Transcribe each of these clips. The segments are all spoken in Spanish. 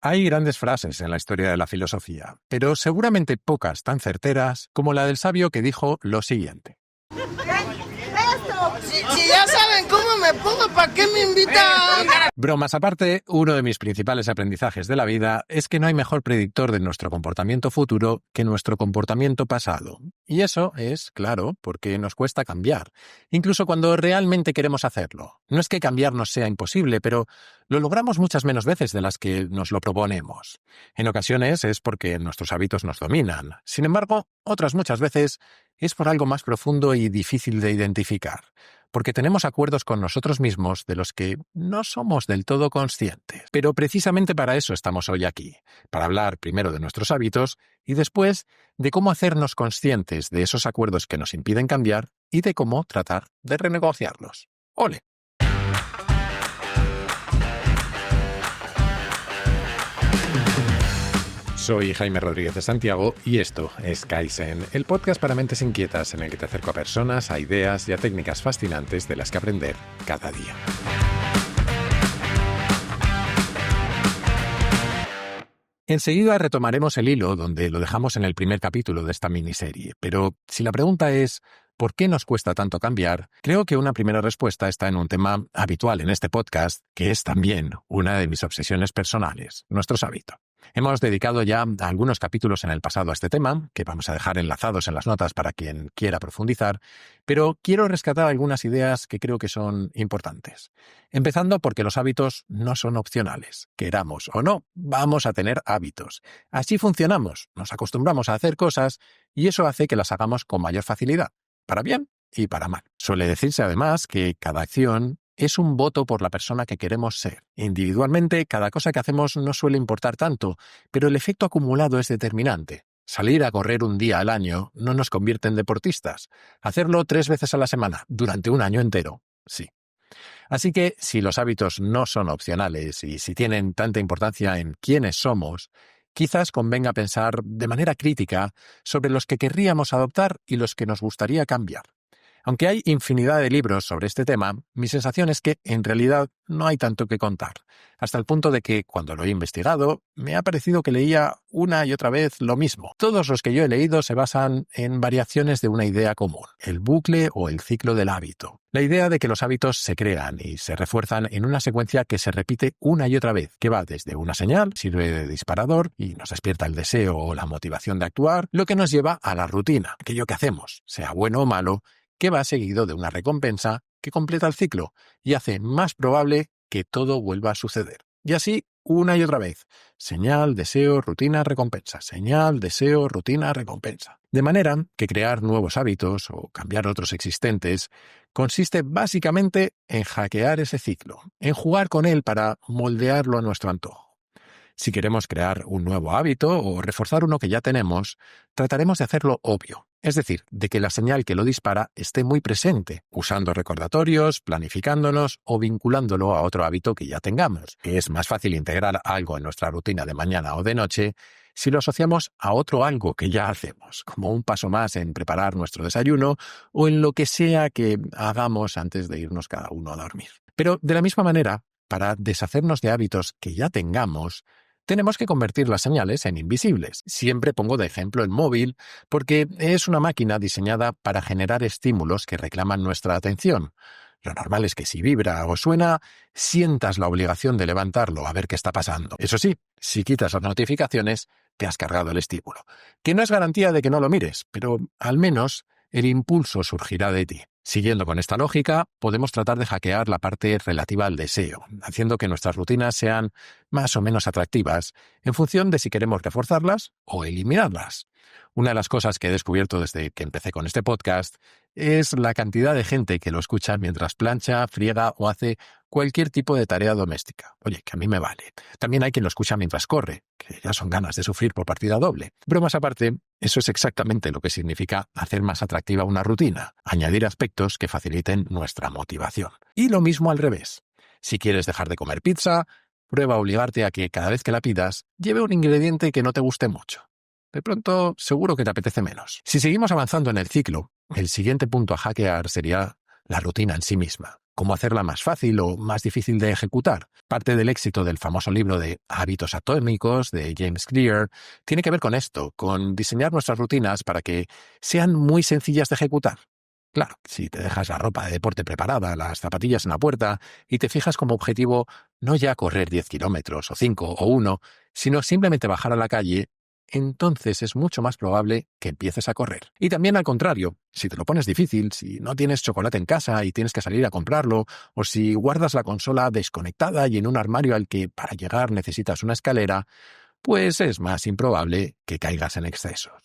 Hay grandes frases en la historia de la filosofía, pero seguramente pocas tan certeras como la del sabio que dijo lo siguiente. Si ya saben cómo me pongo, ¿para qué me invitan? Bromas aparte, uno de mis principales aprendizajes de la vida es que no hay mejor predictor de nuestro comportamiento futuro que nuestro comportamiento pasado. Y eso es, claro, porque nos cuesta cambiar, incluso cuando realmente queremos hacerlo. No es que cambiarnos sea imposible, pero lo logramos muchas menos veces de las que nos lo proponemos. En ocasiones es porque nuestros hábitos nos dominan. Sin embargo, otras muchas veces es por algo más profundo y difícil de identificar, porque tenemos acuerdos con nosotros mismos de los que no somos del todo conscientes. Pero precisamente para eso estamos hoy aquí, para hablar primero de nuestros hábitos y después de cómo hacernos conscientes de esos acuerdos que nos impiden cambiar y de cómo tratar de renegociarlos. ¡Ole! Soy Jaime Rodríguez de Santiago y esto es Kaizen, el podcast para mentes inquietas en el que te acerco a personas, a ideas y a técnicas fascinantes de las que aprender cada día. Enseguida retomaremos el hilo donde lo dejamos en el primer capítulo de esta miniserie, pero si la pregunta es ¿por qué nos cuesta tanto cambiar? Creo que una primera respuesta está en un tema habitual en este podcast, que es también una de mis obsesiones personales, nuestros hábitos. Hemos dedicado ya algunos capítulos en el pasado a este tema, que vamos a dejar enlazados en las notas para quien quiera profundizar, pero quiero rescatar algunas ideas que creo que son importantes. Empezando porque los hábitos no son opcionales. Queramos o no, vamos a tener hábitos. Así funcionamos, nos acostumbramos a hacer cosas y eso hace que las hagamos con mayor facilidad, para bien y para mal. Suele decirse además que cada acción es un voto por la persona que queremos ser. Individualmente, cada cosa que hacemos no suele importar tanto, pero el efecto acumulado es determinante. Salir a correr un día al año no nos convierte en deportistas. Hacerlo 3 veces a la semana, durante un año entero, sí. Así que, si los hábitos no son opcionales y si tienen tanta importancia en quiénes somos, quizás convenga pensar de manera crítica sobre los que querríamos adoptar y los que nos gustaría cambiar. Aunque hay infinidad de libros sobre este tema, mi sensación es que, en realidad, no hay tanto que contar, hasta el punto de que, cuando lo he investigado, me ha parecido que leía una y otra vez lo mismo. Todos los que yo he leído se basan en variaciones de una idea común, el bucle o el ciclo del hábito. La idea de que los hábitos se crean y se refuerzan en una secuencia que se repite una y otra vez, que va desde una señal, sirve de disparador y nos despierta el deseo o la motivación de actuar, lo que nos lleva a la rutina, aquello que hacemos, sea bueno o malo, que va seguido de una recompensa que completa el ciclo y hace más probable que todo vuelva a suceder. Y así, una y otra vez. Señal, deseo, rutina, recompensa. Señal, deseo, rutina, recompensa. De manera que crear nuevos hábitos o cambiar otros existentes consiste básicamente en hackear ese ciclo, en jugar con él para moldearlo a nuestro antojo. Si queremos crear un nuevo hábito o reforzar uno que ya tenemos, trataremos de hacerlo obvio, es decir, de que la señal que lo dispara esté muy presente, usando recordatorios, planificándonos o vinculándolo a otro hábito que ya tengamos. Es más fácil integrar algo en nuestra rutina de mañana o de noche si lo asociamos a otro algo que ya hacemos, como un paso más en preparar nuestro desayuno o en lo que sea que hagamos antes de irnos cada uno a dormir. Pero de la misma manera, para deshacernos de hábitos que ya tengamos, tenemos que convertir las señales en invisibles. Siempre pongo de ejemplo el móvil porque es una máquina diseñada para generar estímulos que reclaman nuestra atención. Lo normal es que si vibra o suena, sientas la obligación de levantarlo a ver qué está pasando. Eso sí, si quitas las notificaciones, te has cargado el estímulo. Que no es garantía de que no lo mires, pero al menos el impulso surgirá de ti. Siguiendo con esta lógica, podemos tratar de hackear la parte relativa al deseo, haciendo que nuestras rutinas sean más o menos atractivas en función de si queremos reforzarlas o eliminarlas. Una de las cosas que he descubierto desde que empecé con este podcast es la cantidad de gente que lo escucha mientras plancha, friega o hace cualquier tipo de tarea doméstica. Oye, que a mí me vale. También hay quien lo escucha mientras corre, que ya son ganas de sufrir por partida doble. Bromas aparte, eso es exactamente lo que significa hacer más atractiva una rutina, añadir aspectos que faciliten nuestra motivación. Y lo mismo al revés. Si quieres dejar de comer pizza, prueba a obligarte a que cada vez que la pidas, lleve un ingrediente que no te guste mucho. De pronto, seguro que te apetece menos. Si seguimos avanzando en el ciclo, el siguiente punto a hackear sería la rutina en sí misma. cómo hacerla más fácil o más difícil de ejecutar. Parte del éxito del famoso libro de Hábitos Atómicos de James Clear tiene que ver con esto, con diseñar nuestras rutinas para que sean muy sencillas de ejecutar. Claro, si te dejas la ropa de deporte preparada, las zapatillas en la puerta y te fijas como objetivo no ya correr 10 kilómetros o 5 o 1, sino simplemente bajar a la calle, entonces es mucho más probable que empieces a correr. Y también al contrario, si te lo pones difícil, si no tienes chocolate en casa y tienes que salir a comprarlo, o si guardas la consola desconectada y en un armario al que para llegar necesitas una escalera, pues es más improbable que caigas en excesos.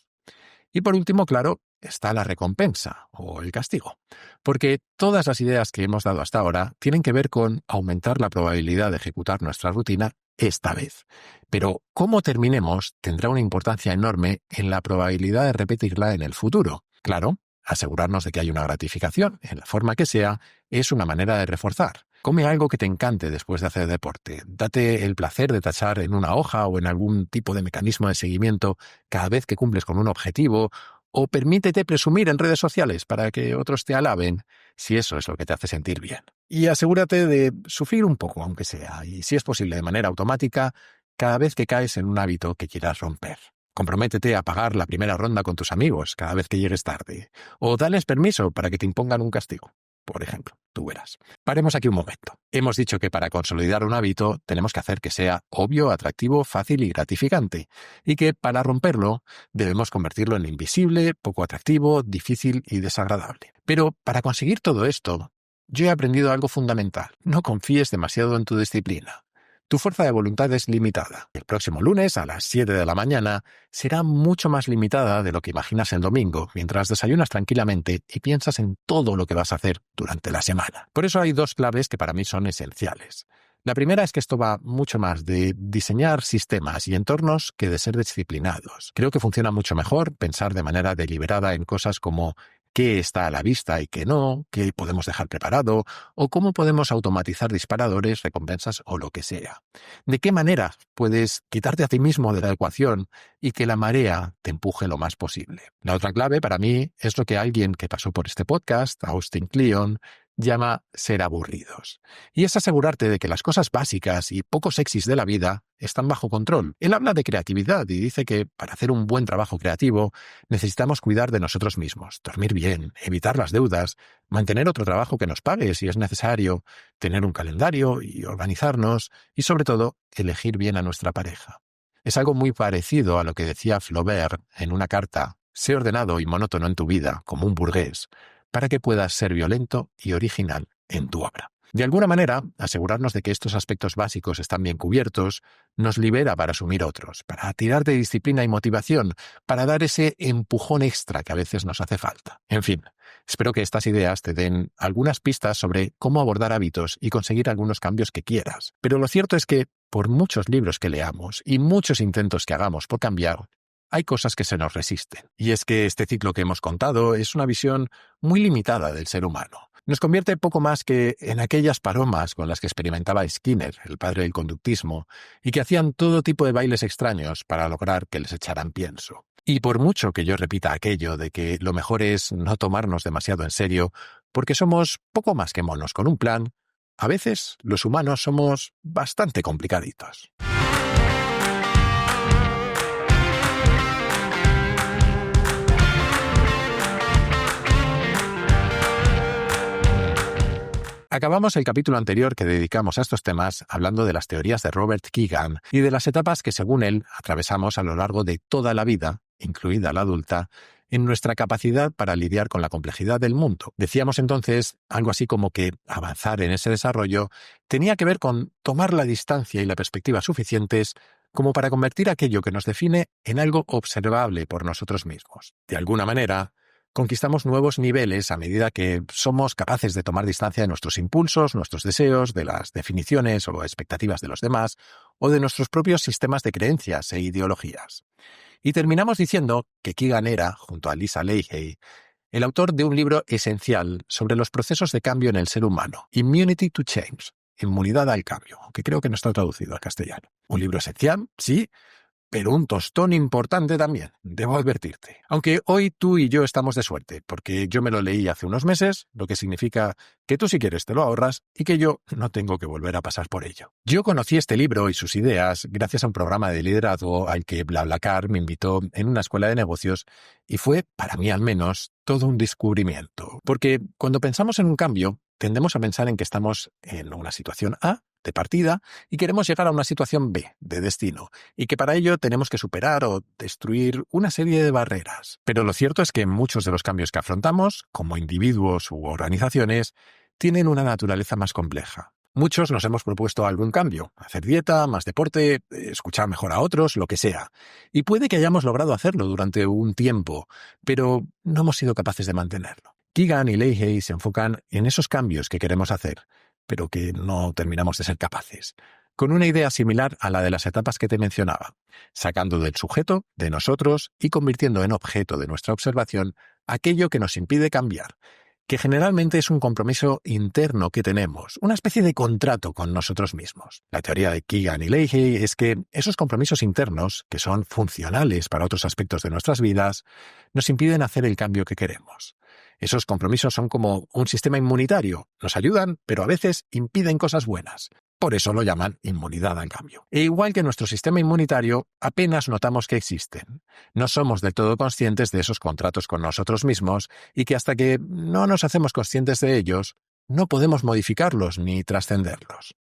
Y por último, claro, está la recompensa o el castigo. Porque todas las ideas que hemos dado hasta ahora tienen que ver con aumentar la probabilidad de ejecutar nuestra rutina esta vez. Pero cómo terminemos tendrá una importancia enorme en la probabilidad de repetirla en el futuro. Claro, asegurarnos de que hay una gratificación, en la forma que sea, es una manera de reforzar. Come algo que te encante después de hacer deporte. Date el placer de tachar en una hoja o en algún tipo de mecanismo de seguimiento cada vez que cumples con un objetivo, o permítete presumir en redes sociales para que otros te alaben, si eso es lo que te hace sentir bien. Y asegúrate de sufrir un poco, aunque sea, y si es posible de manera automática, cada vez que caes en un hábito que quieras romper. Comprométete a pagar la primera ronda con tus amigos cada vez que llegues tarde, o dales permiso para que te impongan un castigo. Por ejemplo, tú verás. Paremos aquí un momento. Hemos dicho que para consolidar un hábito tenemos que hacer que sea obvio, atractivo, fácil y gratificante, y que para romperlo debemos convertirlo en invisible, poco atractivo, difícil y desagradable. Pero para conseguir todo esto, yo he aprendido algo fundamental. No confíes demasiado en tu disciplina. Tu fuerza de voluntad es limitada. El próximo lunes a las 7 de la mañana será mucho más limitada de lo que imaginas el domingo, mientras desayunas tranquilamente y piensas en todo lo que vas a hacer durante la semana. Por eso hay dos claves que para mí son esenciales. La primera es que esto va mucho más de diseñar sistemas y entornos que de ser disciplinados. Creo que funciona mucho mejor pensar de manera deliberada en cosas como qué está a la vista y qué no, qué podemos dejar preparado, o cómo podemos automatizar disparadores, recompensas o lo que sea. ¿De qué manera puedes quitarte a ti mismo de la ecuación y que la marea te empuje lo más posible? La otra clave para mí es lo que alguien que pasó por este podcast, Austin Kleon, llama ser aburridos. Y es asegurarte de que las cosas básicas y poco sexys de la vida están bajo control. Él habla de creatividad y dice que para hacer un buen trabajo creativo necesitamos cuidar de nosotros mismos, dormir bien, evitar las deudas, mantener otro trabajo que nos pague si es necesario, tener un calendario y organizarnos y sobre todo elegir bien a nuestra pareja. Es algo muy parecido a lo que decía Flaubert en una carta: sé ordenado y monótono en tu vida como un burgués, para que puedas ser violento y original en tu obra. De alguna manera, asegurarnos de que estos aspectos básicos están bien cubiertos nos libera para asumir otros, para tirar de disciplina y motivación, para dar ese empujón extra que a veces nos hace falta. En fin, espero que estas ideas te den algunas pistas sobre cómo abordar hábitos y conseguir algunos cambios que quieras. Pero lo cierto es que, por muchos libros que leamos y muchos intentos que hagamos por cambiar, hay cosas que se nos resisten. Y es que este ciclo que hemos contado es una visión muy limitada del ser humano. Nos convierte poco más que en aquellas palomas con las que experimentaba Skinner, el padre del conductismo, y que hacían todo tipo de bailes extraños para lograr que les echaran pienso. Y por mucho que yo repita aquello de que lo mejor es no tomarnos demasiado en serio, porque somos poco más que monos con un plan, a veces los humanos somos bastante complicaditos. Acabamos el capítulo anterior que dedicamos a estos temas hablando de las teorías de Robert Keegan y de las etapas que, según él, atravesamos a lo largo de toda la vida, incluida la adulta, en nuestra capacidad para lidiar con la complejidad del mundo. Decíamos entonces algo así como que avanzar en ese desarrollo tenía que ver con tomar la distancia y la perspectiva suficientes como para convertir aquello que nos define en algo observable por nosotros mismos. De alguna manera, conquistamos nuevos niveles a medida que somos capaces de tomar distancia de nuestros impulsos, nuestros deseos, de las definiciones o expectativas de los demás, o de nuestros propios sistemas de creencias e ideologías. Y terminamos diciendo que Keegan era, junto a Lisa Leahy, el autor de un libro esencial sobre los procesos de cambio en el ser humano, Immunity to Change, Inmunidad al Cambio, que creo que no está traducido al castellano. Un libro esencial, sí, pero un tostón importante también, debo advertirte. Aunque hoy tú y yo estamos de suerte, porque yo me lo leí hace unos meses, lo que significa que tú si quieres te lo ahorras y que yo no tengo que volver a pasar por ello. Yo conocí este libro y sus ideas gracias a un programa de liderazgo al que BlaBlaCar me invitó en una escuela de negocios y fue, para mí al menos, todo un descubrimiento. Porque cuando pensamos en un cambio, tendemos a pensar en que estamos en una situación A, de partida, y queremos llegar a una situación B, de destino, y que para ello tenemos que superar o destruir una serie de barreras. Pero lo cierto es que muchos de los cambios que afrontamos, como individuos u organizaciones, tienen una naturaleza más compleja. Muchos nos hemos propuesto algún cambio, hacer dieta, más deporte, escuchar mejor a otros, lo que sea. Y puede que hayamos logrado hacerlo durante un tiempo, pero no hemos sido capaces de mantenerlo. Keegan y Leahy se enfocan en esos cambios que queremos hacer, pero que no terminamos de ser capaces, con una idea similar a la de las etapas que te mencionaba, sacando del sujeto, de nosotros, y convirtiendo en objeto de nuestra observación aquello que nos impide cambiar, que generalmente es un compromiso interno que tenemos, una especie de contrato con nosotros mismos. La teoría de Keegan y Leahy es que esos compromisos internos, que son funcionales para otros aspectos de nuestras vidas, nos impiden hacer el cambio que queremos. Esos compromisos son como un sistema inmunitario, nos ayudan, pero a veces impiden cosas buenas. Por eso lo llaman inmunidad al cambio. E igual que nuestro sistema inmunitario, apenas notamos que existen. No somos del todo conscientes de esos contratos con nosotros mismos y que hasta que no nos hacemos conscientes de ellos, no podemos modificarlos ni trascenderlos.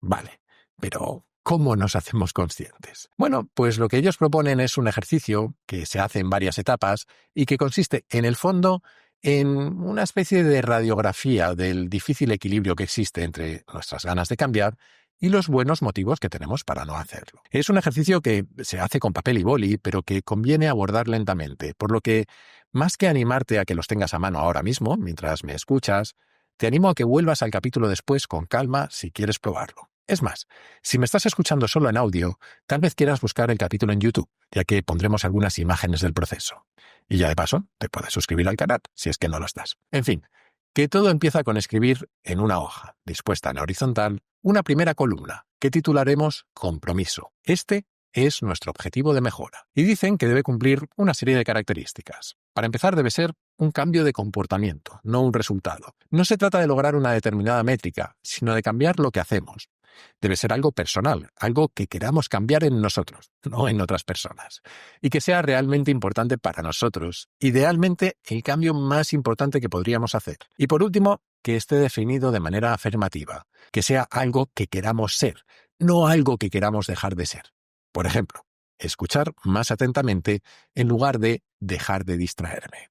Vale, pero ¿cómo nos hacemos conscientes? Bueno, pues lo que ellos proponen es un ejercicio que se hace en varias etapas y que consiste, en el fondo, en una especie de radiografía del difícil equilibrio que existe entre nuestras ganas de cambiar y los buenos motivos que tenemos para no hacerlo. Es un ejercicio que se hace con papel y boli, pero que conviene abordar lentamente, por lo que, más que animarte a que los tengas a mano ahora mismo, mientras me escuchas, te animo a que vuelvas al capítulo después con calma si quieres probarlo. Es más, si me estás escuchando solo en audio, tal vez quieras buscar el capítulo en YouTube, ya que pondremos algunas imágenes del proceso. Y ya de paso, te puedes suscribir al canal, si es que no lo estás. En fin, que todo empieza con escribir en una hoja, dispuesta en horizontal, una primera columna, que titularemos Compromiso. Este es nuestro objetivo de mejora. Y dicen que debe cumplir una serie de características. Para empezar, debe ser un cambio de comportamiento, no un resultado. No se trata de lograr una determinada métrica, sino de cambiar lo que hacemos. Debe ser algo personal, algo que queramos cambiar en nosotros, no en otras personas. Y que sea realmente importante para nosotros. Idealmente, el cambio más importante que podríamos hacer. Y por último, que esté definido de manera afirmativa. Que sea algo que queramos ser, no algo que queramos dejar de ser. Por ejemplo, escuchar más atentamente en lugar de dejar de distraerme.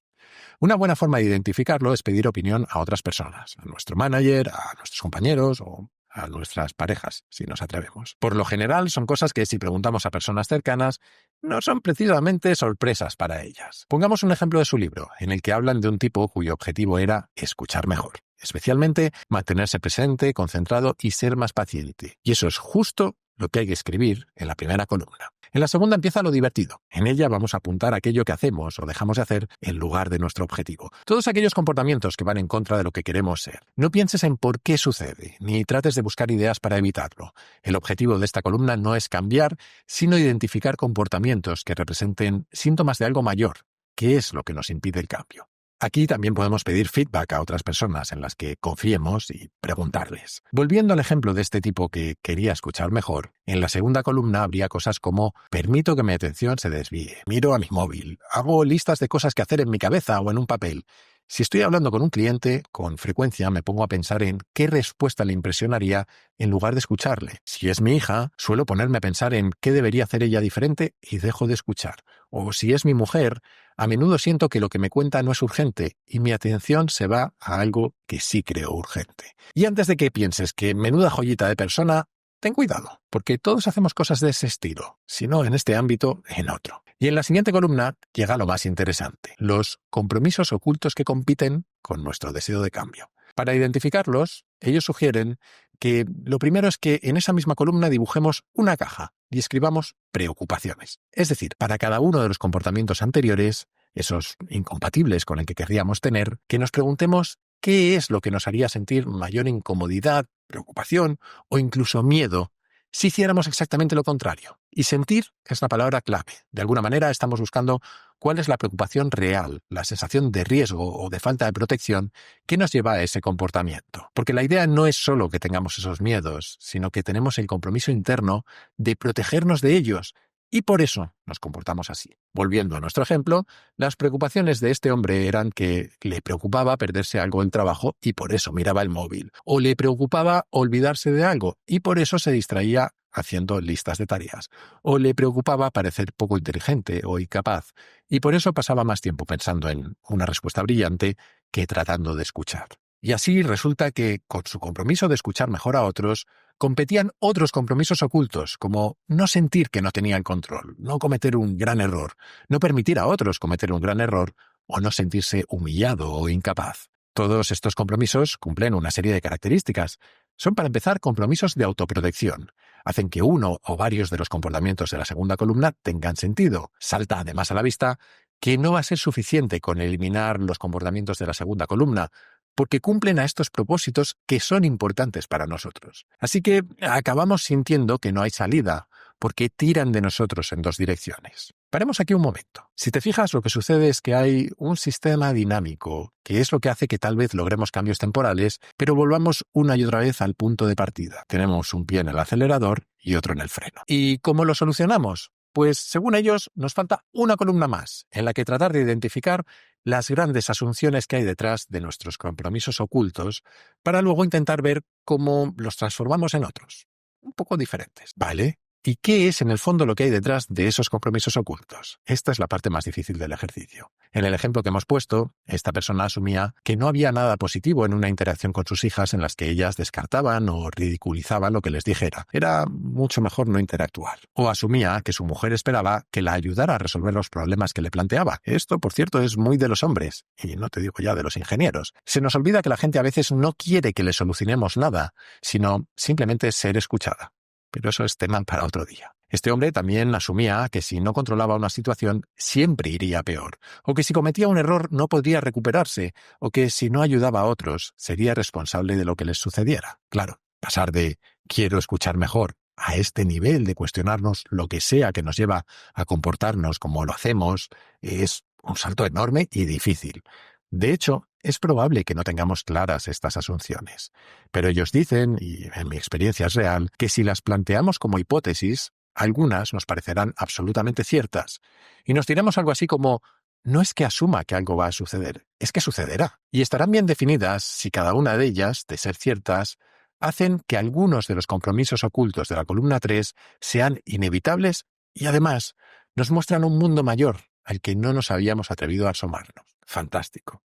Una buena forma de identificarlo es pedir opinión a otras personas, a nuestro manager, a nuestros compañeros o a nuestras parejas, si nos atrevemos. Por lo general, son cosas que si preguntamos a personas cercanas, no son precisamente sorpresas para ellas. Pongamos un ejemplo de su libro, en el que hablan de un tipo cuyo objetivo era escuchar mejor. Especialmente, mantenerse presente, concentrado y ser más paciente. Y eso es justo lo que hay que escribir en la primera columna. En la segunda empieza lo divertido. En ella vamos a apuntar aquello que hacemos o dejamos de hacer en lugar de nuestro objetivo. Todos aquellos comportamientos que van en contra de lo que queremos ser. No pienses en por qué sucede, ni trates de buscar ideas para evitarlo. El objetivo de esta columna no es cambiar, sino identificar comportamientos que representen síntomas de algo mayor. ¿Qué es lo que nos impide el cambio? Aquí también podemos pedir feedback a otras personas en las que confiemos y preguntarles. Volviendo al ejemplo de este tipo que quería escuchar mejor, en la segunda columna habría cosas como permito que mi atención se desvíe, miro a mi móvil, hago listas de cosas que hacer en mi cabeza o en un papel. Si estoy hablando con un cliente, con frecuencia me pongo a pensar en qué respuesta le impresionaría en lugar de escucharle. Si es mi hija, suelo ponerme a pensar en qué debería hacer ella diferente y dejo de escuchar. O si es mi mujer, a menudo siento que lo que me cuenta no es urgente y mi atención se va a algo que sí creo urgente. Y antes de que pienses que menuda joyita de persona, ten cuidado, porque todos hacemos cosas de ese estilo, si no en este ámbito, en otro. Y en la siguiente columna llega lo más interesante, los compromisos ocultos que compiten con nuestro deseo de cambio. Para identificarlos, ellos sugieren que lo primero es que en esa misma columna dibujemos una caja y escribamos preocupaciones. Es decir, para cada uno de los comportamientos anteriores, esos incompatibles con el que querríamos tener, que nos preguntemos qué es lo que nos haría sentir mayor incomodidad, preocupación o incluso miedo si hiciéramos exactamente lo contrario? Y sentir es la palabra clave. De alguna manera estamos buscando cuál es la preocupación real, la sensación de riesgo o de falta de protección que nos lleva a ese comportamiento. Porque la idea no es solo que tengamos esos miedos, sino que tenemos el compromiso interno de protegernos de ellos. Y por eso nos comportamos así. Volviendo a nuestro ejemplo, las preocupaciones de este hombre eran que le preocupaba perderse algo del trabajo y por eso miraba el móvil. O le preocupaba olvidarse de algo y por eso se distraía haciendo listas de tareas. O le preocupaba parecer poco inteligente o incapaz y por eso pasaba más tiempo pensando en una respuesta brillante que tratando de escuchar. Y así resulta que, con su compromiso de escuchar mejor a otros, competían otros compromisos ocultos, como no sentir que no tenían control, no cometer un gran error, no permitir a otros cometer un gran error o no sentirse humillado o incapaz. Todos estos compromisos cumplen una serie de características. Son, para empezar, compromisos de autoprotección. Hacen que uno o varios de los comportamientos de la segunda columna tengan sentido. Salta además a la vista que no va a ser suficiente con eliminar los comportamientos de la segunda columna, porque cumplen a estos propósitos que son importantes para nosotros. Así que acabamos sintiendo que no hay salida, porque tiran de nosotros en dos direcciones. Paremos aquí un momento. Si te fijas, lo que sucede es que hay un sistema dinámico, que es lo que hace que tal vez logremos cambios temporales, pero volvamos una y otra vez al punto de partida. Tenemos un pie en el acelerador y otro en el freno. ¿Y cómo lo solucionamos? Pues, según ellos, nos falta una columna más, en la que tratar de identificar las grandes asunciones que hay detrás de nuestros compromisos ocultos, para luego intentar ver cómo los transformamos en otros, un poco diferentes. ¿Vale? ¿Y qué es en el fondo lo que hay detrás de esos compromisos ocultos? Esta es la parte más difícil del ejercicio. En el ejemplo que hemos puesto, esta persona asumía que no había nada positivo en una interacción con sus hijas en las que ellas descartaban o ridiculizaban lo que les dijera. Era mucho mejor no interactuar. O asumía que su mujer esperaba que la ayudara a resolver los problemas que le planteaba. Esto, por cierto, es muy de los hombres, y no te digo ya de los ingenieros. Se nos olvida que la gente a veces no quiere que le solucionemos nada, sino simplemente ser escuchada. Pero eso es tema para otro día. Este hombre también asumía que si no controlaba una situación, siempre iría peor, o que si cometía un error no podría recuperarse, o que si no ayudaba a otros, sería responsable de lo que les sucediera. Claro, pasar de quiero escuchar mejor a este nivel de cuestionarnos lo que sea que nos lleva a comportarnos como lo hacemos es un salto enorme y difícil. De hecho, es probable que no tengamos claras estas asunciones, pero ellos dicen, y en mi experiencia es real, que si las planteamos como hipótesis, algunas nos parecerán absolutamente ciertas, y nos diremos algo así como, no es que asuma que algo va a suceder, es que sucederá, y estarán bien definidas si cada una de ellas, de ser ciertas, hacen que algunos de los compromisos ocultos de la columna 3 sean inevitables y además nos muestran un mundo mayor al que no nos habíamos atrevido a asomarnos. Fantástico.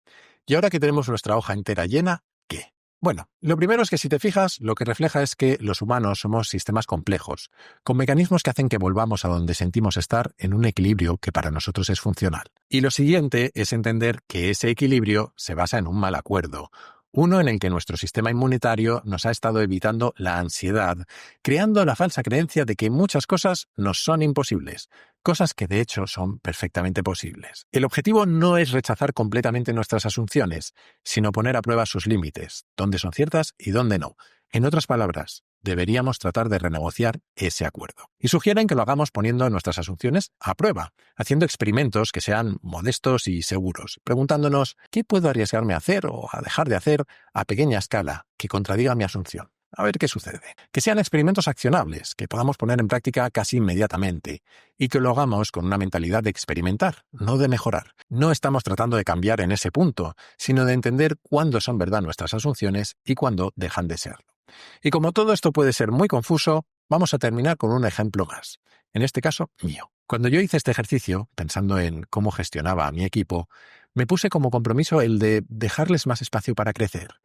Y ahora que tenemos nuestra hoja entera llena, ¿qué? Bueno, lo primero es que si te fijas, lo que refleja es que los humanos somos sistemas complejos, con mecanismos que hacen que volvamos a donde sentimos estar en un equilibrio que para nosotros es funcional. Y lo siguiente es entender que ese equilibrio se basa en un mal acuerdo, uno en el que nuestro sistema inmunitario nos ha estado evitando la ansiedad, creando la falsa creencia de que muchas cosas nos son imposibles, cosas que de hecho son perfectamente posibles. El objetivo no es rechazar completamente nuestras asunciones, sino poner a prueba sus límites, dónde son ciertas y dónde no. En otras palabras, deberíamos tratar de renegociar ese acuerdo. Y sugieren que lo hagamos poniendo nuestras asunciones a prueba, haciendo experimentos que sean modestos y seguros, preguntándonos ¿qué puedo arriesgarme a hacer o a dejar de hacer a pequeña escala que contradiga mi asunción? A ver qué sucede. Que sean experimentos accionables, que podamos poner en práctica casi inmediatamente, y que lo hagamos con una mentalidad de experimentar, no de mejorar. No estamos tratando de cambiar en ese punto, sino de entender cuándo son verdad nuestras asunciones y cuándo dejan de serlo. Y como todo esto puede ser muy confuso, vamos a terminar con un ejemplo más. En este caso, mío. Cuando yo hice este ejercicio, pensando en cómo gestionaba a mi equipo, me puse como compromiso el de dejarles más espacio para crecer.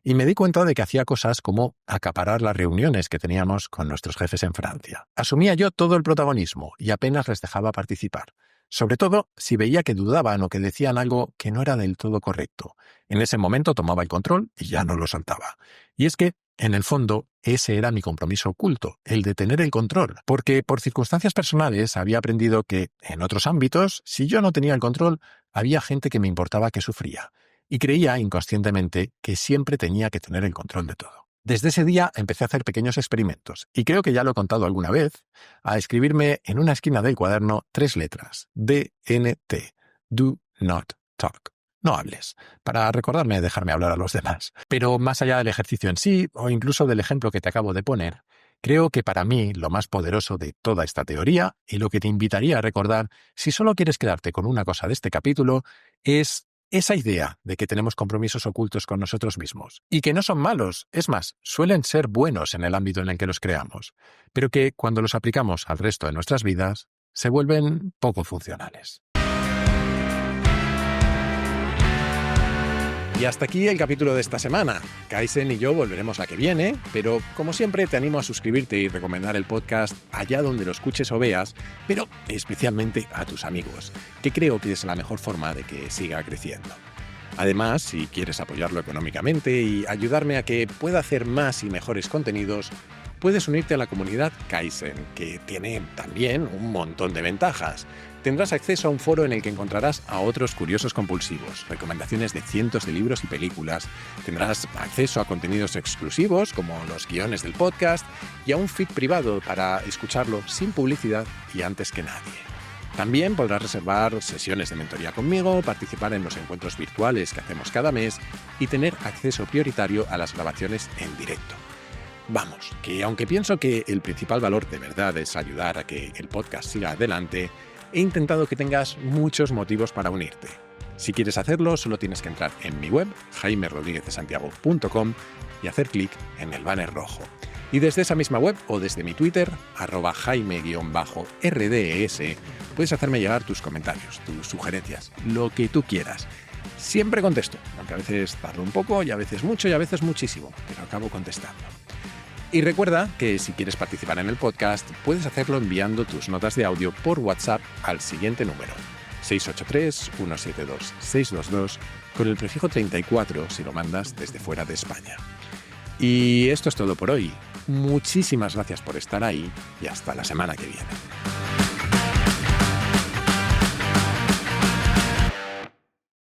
Y me di cuenta de que hacía cosas como acaparar las reuniones que teníamos con nuestros jefes en Francia. Asumía yo todo el protagonismo y apenas les dejaba participar. Sobre todo si veía que dudaban o que decían algo que no era del todo correcto. En ese momento tomaba el control y ya no lo soltaba. Y es que, en el fondo, ese era mi compromiso oculto, el de tener el control, porque por circunstancias personales había aprendido que, en otros ámbitos, si yo no tenía el control, había gente que me importaba que sufría, y creía inconscientemente que siempre tenía que tener el control de todo. Desde ese día empecé a hacer pequeños experimentos, y creo que ya lo he contado alguna vez, a escribirme en una esquina del cuaderno 3 letras, DNT, Do Not Talk. No hables, para recordarme de dejarme hablar a los demás. Pero más allá del ejercicio en sí, o incluso del ejemplo que te acabo de poner, creo que para mí lo más poderoso de toda esta teoría, y lo que te invitaría a recordar si solo quieres quedarte con una cosa de este capítulo, es esa idea de que tenemos compromisos ocultos con nosotros mismos, y que no son malos, es más, suelen ser buenos en el ámbito en el que los creamos, pero que cuando los aplicamos al resto de nuestras vidas, se vuelven poco funcionales. Y hasta aquí el capítulo de esta semana. Kaizen y yo volveremos la que viene, pero como siempre te animo a suscribirte y recomendar el podcast allá donde lo escuches o veas, pero especialmente a tus amigos, que creo que es la mejor forma de que siga creciendo. Además, si quieres apoyarlo económicamente y ayudarme a que pueda hacer más y mejores contenidos, puedes unirte a la comunidad Kaizen, que tiene también un montón de ventajas. Tendrás acceso a un foro en el que encontrarás a otros curiosos compulsivos, recomendaciones de cientos de libros y películas, tendrás acceso a contenidos exclusivos como los guiones del podcast y a un feed privado para escucharlo sin publicidad y antes que nadie. También podrás reservar sesiones de mentoría conmigo, participar en los encuentros virtuales que hacemos cada mes y tener acceso prioritario a las grabaciones en directo. Vamos, que aunque pienso que el principal valor de verdad es ayudar a que el podcast siga adelante, he intentado que tengas muchos motivos para unirte. Si quieres hacerlo, solo tienes que entrar en mi web, jaimerodriguezdesantiago.com, y hacer clic en el banner rojo. Y desde esa misma web o desde mi Twitter, @jaime_rdes, puedes hacerme llegar tus comentarios, tus sugerencias, lo que tú quieras. Siempre contesto, aunque a veces tardo un poco y a veces mucho y a veces muchísimo, pero acabo contestando. Y recuerda que si quieres participar en el podcast, puedes hacerlo enviando tus notas de audio por WhatsApp al siguiente número, 683-172-622, con el prefijo 34 si lo mandas desde fuera de España. Y esto es todo por hoy. Muchísimas gracias por estar ahí y hasta la semana que viene.